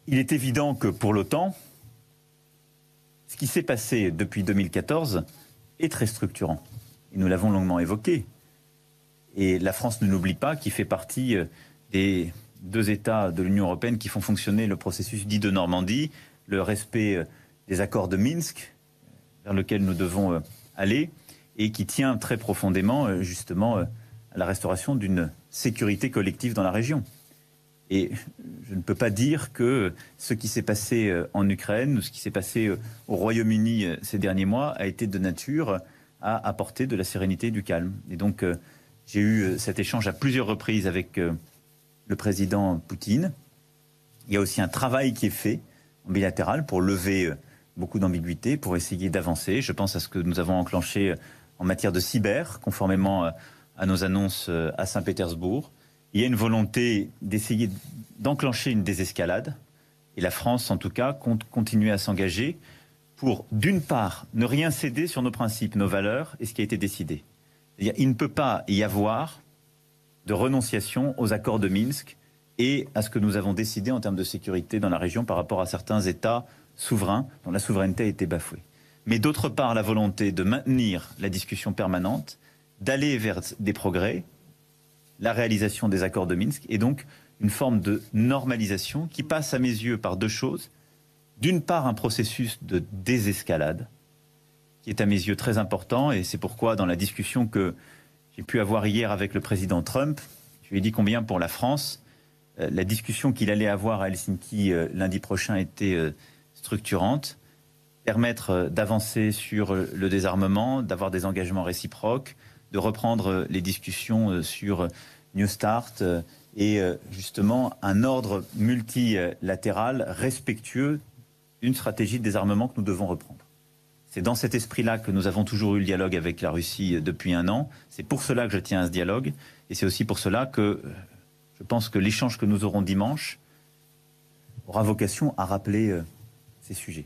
Il est évident que pour l'OTAN, ce qui s'est passé depuis 2014 est très structurant. Et nous l'avons longuement évoqué. Et la France ne l'oublie pas, qui fait partie des deux États de l'Union européenne qui font fonctionner le processus dit de Normandie, le respect des accords de Minsk, vers lequel nous devons aller, et qui tient très profondément, justement, à la restauration d'une sécurité collective dans la région. Et je ne peux pas dire que ce qui s'est passé en Ukraine ou ce qui s'est passé au Royaume-Uni ces derniers mois a été de nature à apporter de la sérénité et du calme. Et donc, j'ai eu cet échange à plusieurs reprises avec le président Poutine. Il y a aussi un travail qui est fait en bilatéral pour lever beaucoup d'ambiguïté, pour essayer d'avancer. Je pense à ce que nous avons enclenché en matière de cyber, conformément à nos annonces à Saint-Pétersbourg. Il y a une volonté d'essayer d'enclencher une désescalade. Et la France, en tout cas, compte continuer à s'engager pour, d'une part, ne rien céder sur nos principes, nos valeurs et ce qui a été décidé. Il ne peut pas y avoir de renonciation aux accords de Minsk et à ce que nous avons décidé en termes de sécurité dans la région par rapport à certains États souverains dont la souveraineté a été bafouée. Mais d'autre part, la volonté de maintenir la discussion permanente, d'aller vers des progrès, la réalisation des accords de Minsk et donc une forme de normalisation qui passe à mes yeux par deux choses. D'une part, un processus de désescalade qui est à mes yeux très important et c'est pourquoi dans la discussion que j'ai pu avoir hier avec le président Trump, je lui ai dit combien pour la France, la discussion qu'il allait avoir à Helsinki lundi prochain était structurante, permettre d'avancer sur le désarmement, d'avoir des engagements réciproques, de reprendre les discussions sur New Start et justement un ordre multilatéral respectueux d'une stratégie de désarmement que nous devons reprendre. C'est dans cet esprit-là que nous avons toujours eu le dialogue avec la Russie depuis un an. C'est pour cela que je tiens à ce dialogue et c'est aussi pour cela que je pense que l'échange que nous aurons dimanche aura vocation à rappeler ces sujets.